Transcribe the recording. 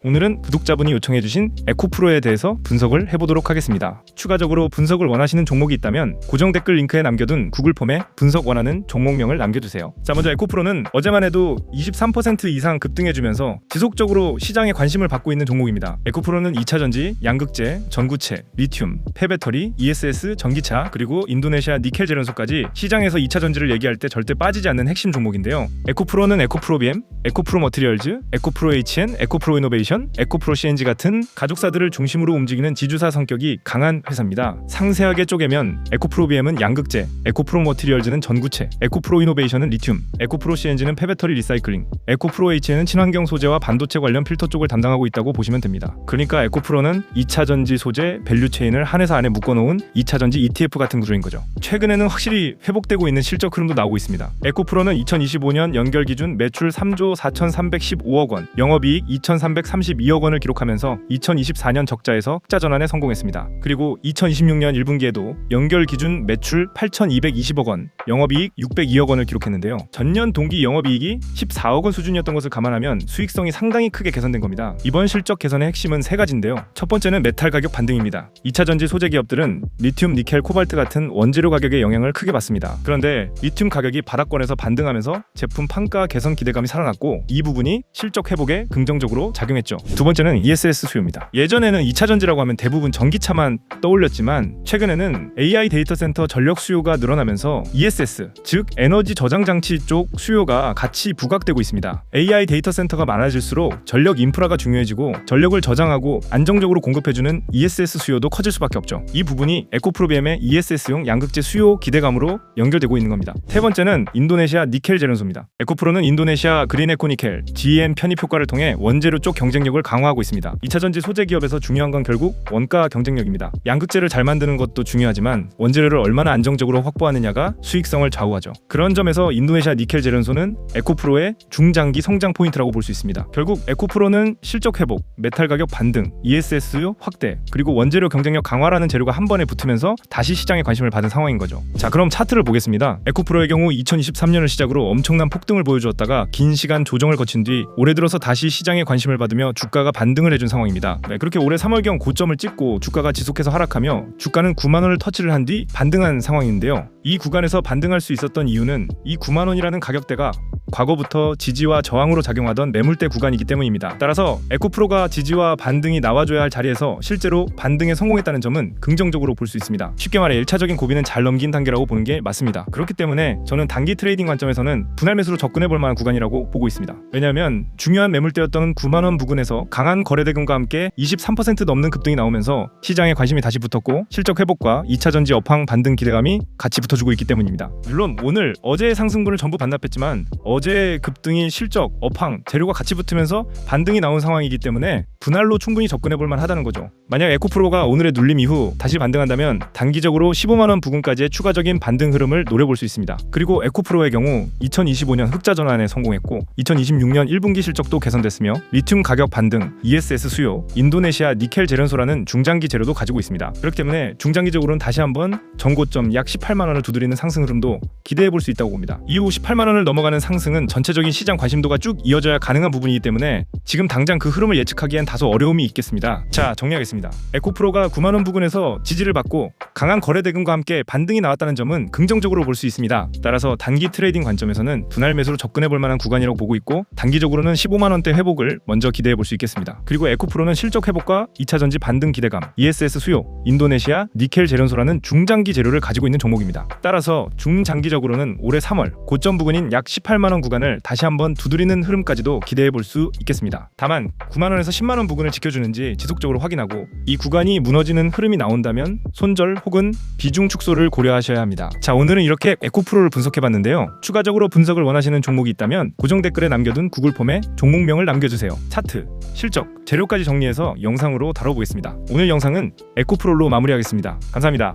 오늘은 구독자분이 요청해주신 에코프로에 대해서 분석을 해보도록 하겠습니다. 추가적으로 분석을 원하시는 종목이 있다면 고정 댓글 링크에 남겨둔 구글 폼에 분석 원하는 종목명을 남겨주세요. 자, 먼저 에코프로는 어제만 해도 23% 이상 급등해주면서 지속적으로 시장에 관심을 받고 있는 종목입니다. 에코프로는 2차전지, 양극재, 전구체, 리튬, 폐배터리, ESS, 전기차, 그리고 인도네시아 니켈 제련소까지 시장에서 2차전지를 얘기할 때 절대 빠지지 않는 핵심 종목인데요. 에코프로는 에코프로 BM, 에코프로 머티리얼즈, 에코프로 HN, 에코프로 이노베이션, 에코프로 CNG 같은 가족사들을 중심으로 움직이는 지주사 성격이 강한 회사입니다. 상세하게 쪼개면 에코프로 BM은 양극재, 에코프로 머티리얼즈는 전구체, 에코프로 이노베이션은 리튬, 에코프로 CNG는 폐배터리 리사이클링, 에코프로 HN은 친환경 소재와 반도체 관련 필터 쪽을 담당하고 있다고 보시면 됩니다. 그러니까 에코프로는 2차전지 소재 밸류체인을 한 회사 안에 묶어놓은 2차전지 ETF 같은 구조인 거죠. 최근에는 확실히 회복되고 있는 실적 흐름도 나오고 있습니다. 에코프로는 2025년 연결 기준 매출 3조 4,315억 원, 영업이익 2,332억 원을 기록하면서 2024년 적자에서 흑자 전환에 성공했습니다. 그리고 2026년 1분기에도 연결 기준 매출 8,220억 원, 영업이익 602억 원을 기록했는데요. 전년 동기 영업이익이 14억 원 수준이었던 것을 감안하면 수익성이 상당히 크게 개선된 겁니다. 이번 실적 개선의 핵심은 세 가지인데요. 첫 번째는 메탈 가격 반등입니다. 2차전지 소재 기업들은 리튬, 니켈, 코발트 같은 원재료 가격의 영향을 크게 받습니다. 그런데 리튬 가격이 바닥권에서 반등하면서 제품 판가 개선 기대감이 살아났고, 이 부분이 실적 회복에 긍정적으로 작용했죠. 두 번째는 ESS 수요입니다. 예전에는 2차전지라고 하면 대부분 전기차만 떠올렸지만 최근에는 AI 데이터 센터 전력 수요가 늘어나면서 ESS, 즉 에너지 저장 장치 쪽 수요가 같이 부각되고 있습니다. AI 데이터 센터가 많아질수록 전력 인프라가 중요해지고 전력을 저장하고 안정적으로 공급해주는 ESS 수요도 커질 수밖에 없죠. 이 부분이 에코프로 BM의 ESS용 양극재 수요 기대감으로 연결되고 있는 겁니다. 세 번째는 인도네시아 니켈 제련소입니다. 에코프로는 인도네시아 그린에코니켈, GM 편입 효과를 통해 원재료 쪽 경쟁력을 강화하고 있습니다. 2차전지 소재 기업에서 중요한 건 결국 원가 경쟁력입니다. 양극재를 잘 만드는 것도 중요하지만 원재료를 얼마나 안정적으로 확보하느냐가 수익성을 좌우하죠. 그런 점에서 인도네시아 니켈 제련소는 에코프로의 중장기 성장 포인트라고 볼 수 있습니다. 결국 에코프로는 실적 회복, 메탈 가격 반등, ESS 수요 확대, 그리고 원재료 경쟁력 강화라는 재료가 한 번에 붙으면서 다시 시장에 관심을 받은 상황인 거죠. 자, 그럼 차트를 보겠습니다. 에코프로의 경우 2023년을 시작으로 엄청난 폭등을 보여주었다가 긴 시간 조정을 거친 뒤 올해 들어서 다시 시장에 관심을 받으며 주가가 반등을 해준 상황입니다. 그렇게 올해 3월경 고점을 찍고 주가가 지속해서 하락하며 주가는 9만 원을 터치를 한 뒤 반등한 상황인데요. 이 구간에서 반등할 수 있었던 이유는 이 9만 원이라는 가격대가 과거부터 지지와 저항으로 작용하던 매물대 구간이기 때문입니다. 따라서 에코프로가 지지와 반등이 나와줘야 할 자리에서 실제로 반등에 성공했다는 점은 긍정적으로 볼 수 있습니다. 쉽게 말해 1차적인 고비는 잘 넘긴 단계라고 보는 게 맞습니다. 그렇기 때문에 저는 단기 트레이딩 관점에서는 분할 매수로 접근해볼 만한 구간이라고 보고 있습니다. 왜냐하면 중요한 매물대였던 9만 원 부근에서 강한 거래대금과 함께 23% 넘는 급등이 나오면서 시장에 관심이 다시 붙었고 실적 회복과 2차전지 업황 반등 기대감이 같이 붙어주고 있기 때문입니다. 물론 오늘 어제의 상승분을 전부 반납했지만 어제의 급등이 실적, 업황, 재료가 같이 붙으면서 반등이 나온 상황이기 때문에 분할로 충분히 접근해볼 만하다는 거죠. 만약 에코프로가 오늘의 눌림 이후 다시 반등한다면 단기적으로 15만 원 부근까지의 추가적인 반등 흐름을 노려볼 수 있습니다. 그리고 에코프로의 경우 2025년 흑자 전환에 성공했고 2026년 1분기 실적도 개선됐으며 리튬 가격 반등, ESS 수요, 인도네시아 니켈 제련소라는 중장기 재료도 가지고 있습니다. 그렇기 때문에 중장기적으로는 다시 한번 전고점 약 18만 원을 두드리는 상승 흐름도 기대해볼 수 있다고 봅니다. 이후 18만 원을 넘어가는 상승은 전체적인 시장 관심도가 쭉 이어져야 가능한 부분이기 때문에 지금 당장 그 흐름을 예측하기엔 다소 어려움이 있겠습니다. 자, 정리하겠습니다. 에코프로가 9만 원 부근에서 지지를 받고 강한 거래대금과 함께 반등이 나왔다는 점은 긍정적으로 볼 수 있습니다. 따라서 단기 트레이딩 관점에서는 분할 매수로 접근해볼 만한 구간이라고 보고 있고 단기적으로는 15만 원대 회복을 먼저 기대해볼 수 있겠습니다. 그리고 에코프로는 실적 회복과 2차전지 반등 기대감, ESS 수요, 인도네시아 니켈 제련소라는 중장기 재료를 가지고 있는 종목입니다. 따라서 중장기적으로는 올해 3월 고점 부근인 약 18만 원 구간을 다시 한번 두드리는 흐름까지도 기대해볼 수 있겠습니다. 다만 9만 원에서 10만 원 부근을 지켜주는지 지속적으로 확인하고 이 구간이 무너지는 흐름이 나온다면 손절 혹은 비중 축소를 고려하셔야 합니다. 자, 오늘은 이렇게 에코프로를 분석해봤는데요. 추가적으로 분석을 원하시는 종목이 있다면 고정 댓글에 남겨둔 구글 폼에 종목명을 남겨주세요. 차트, 실적, 재료까지 정리해서 영상으로 다뤄보겠습니다. 오늘 영상은 에코프로로 마무리하겠습니다. 감사합니다.